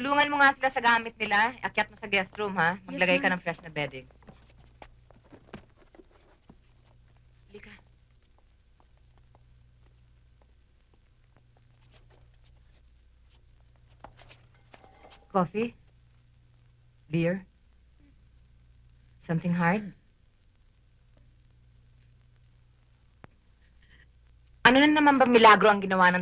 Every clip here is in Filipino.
Tulungan mo nga sila sa gamit nila. Akyat mo sa guest room, ha? Maglagay ka ng fresh na bedding. Halika. Coffee? Beer? Something hard? Ano na naman ba milagro ang ginawa ng...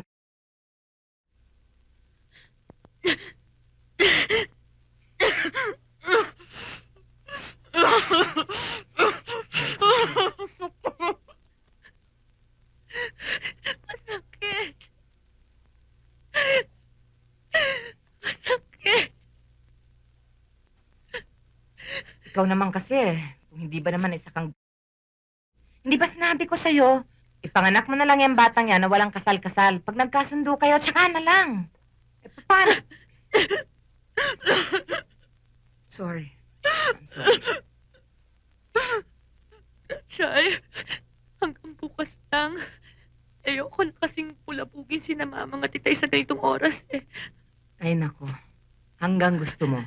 Masakit. Masakit. Ikaw naman kasi, kung hindi ba naman isa kang... Hindi ba sinabi ko sa'yo, ipanganak mo na lang yung batang yan na walang kasal-kasal. Pag nagkasundo kayo, tsaka na lang. Eh, paano? Sorry. I'm sorry. Chay, hanggang bukas lang. Ayoko na kasing pulabugin si na mama nga titay sa ganitong oras eh. Ay, nako. Hanggang gusto mo.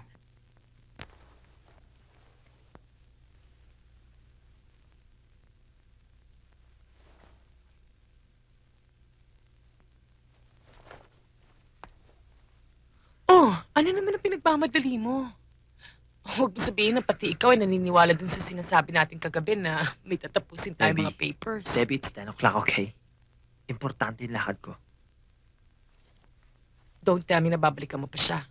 Oh, ano naman ang pinagmamadali mo? Huwag mo sabihin na pati ikaw ay naniniwala dun sa sinasabi natin kagabi na may tatapusin tayo Debbie. mga papers. Debbie, it's 10 o'clock, okay? Importante yung lakad ko. Don't tell me na babalikan mo pa siya.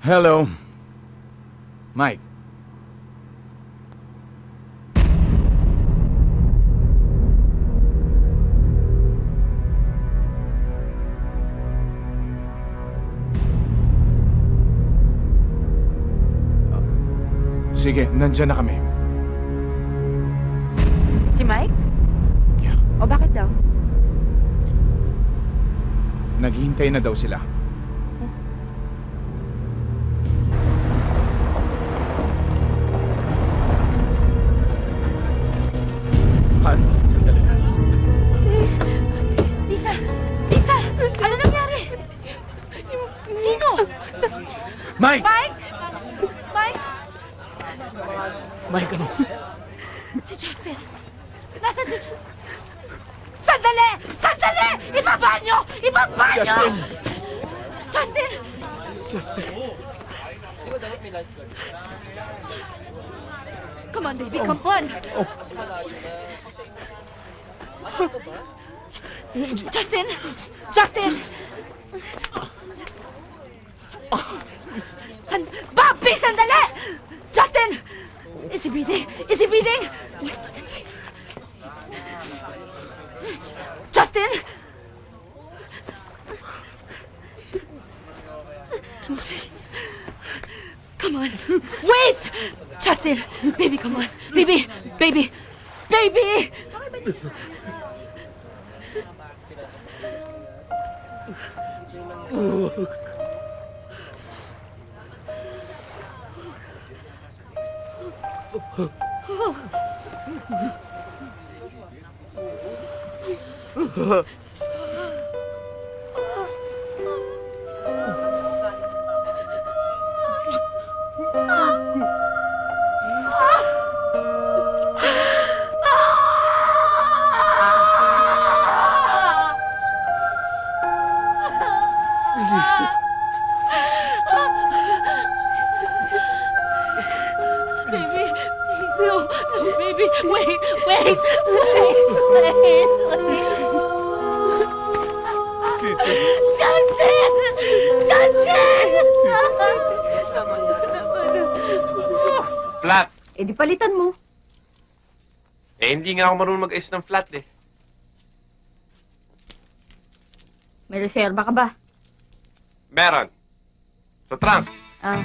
Hello. Mike. Sige, nandyan na kami. Si Mike? Yeah. O bakit daw? Naghihintay na daw sila. Han, sandali. Lisa! Lisa! Ano nangyari? Sino? Mike! Mike! Mike! Mike, ano? Si Justin! Nasaan si... Sandali! Sandali! Ibaba niyo! Ibaba niyo! Justin! Justin! Justin. Come on, baby. Come on! Justin! Justin! Bobby, sandali! Justin! Is he breathing? Is he breathing? Justin! Please. Come on. Wait! Justin! Baby, come on. Baby! Baby! Baby! Baby, please, no. No, baby. Wait, wait, wait. Justin! Justin! Flat. Eh, di palitan mo. Eh, hindi nga ako marunong mag-ayos ng flat eh. May reserba ka ba? Meron. Sa trunk. Ah.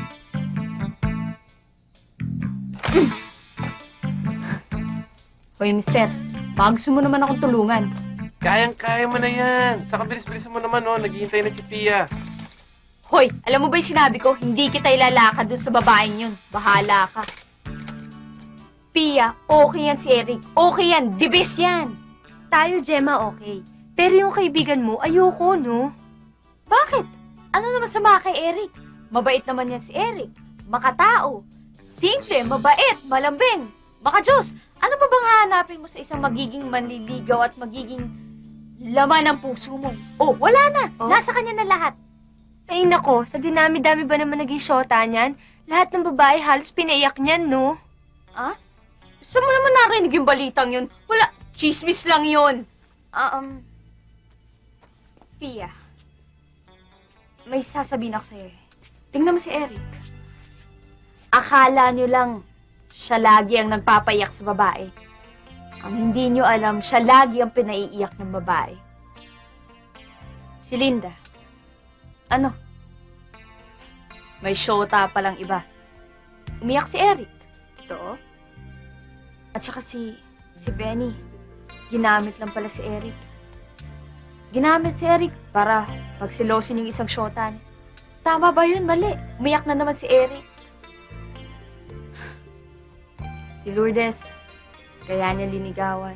Hoy, mister. Baka gusto mo naman akong tulungan. Kayang-kaya mo na yan. Saka bilis-bilis mo naman, oh. Naghihintay na si Pia. Hoy, alam mo ba yung sinabi ko? Hindi kita ilalakad dun sa babaeng yun. Bahala ka. Pia, okay yan si Eric. Okay yan. The best yan. Tayo, Gemma, okay. Pero yung kaibigan mo, ayoko, no? Bakit? Ano naman sama kay Eric? Mabait naman yan si Eric. Makatao. Simple, mabait, malambing. Makajos. Ano pa bang hahanapin mo sa isang magiging manliligaw at magiging laman ng puso mo? Oh, wala na. Oh? Nasa kanya na lahat. Ay, nako, sa dinami-dami ba naman naging syota niyan? Lahat ng babae halos pinaiyak niyan, no? Saan mo naman narinig yung balitang yun? Wala, chismis lang yun. Pia, may sasabihin ako sa'yo eh. Tingnan mo si Eric. Akala nyo lang, siya lagi ang nagpapaiyak sa babae. Ang hindi nyo alam, siya lagi ang pinaiiyak ng babae. Si Linda. Ano? May syota palang iba. Umiyak si Eric. Totoo? At saka si Benny. Ginamit lang pala si Eric. Ginamit si Eric para pagsilosin yung isang syota niya. Tama ba yun? Mali. Umiyak na naman si Eric. Si Lourdes, kaya niya linigawan.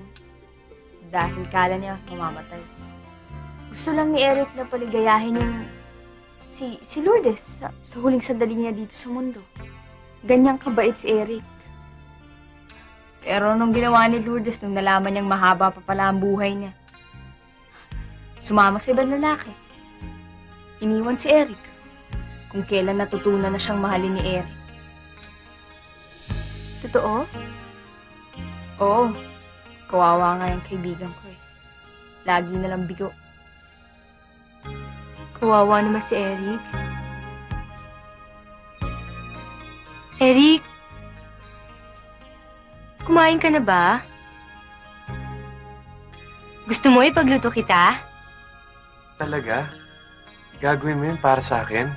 Dahil kala niya mamamatay. Gusto lang ni Eric na paligayahin yung si Lourdes sa huling sandali niya dito sa mundo. Ganyang kabait si Eric. Pero nung ginawa ni Lourdes, nung nalaman niyang mahaba pa pala ang buhay niya, sumama sa ibang lalaki. Iniwan si Eric kung kailan natutunan na siyang mahalin ni Eric. Totoo? Oo, kawawa nga yung kaibigan ko eh. Lagi na lang bigo. Kawawa naman si Eric. Eric? Kumain ka na ba? Gusto mo ipagluto kita? Talaga? Gagawin mo yun para sa akin?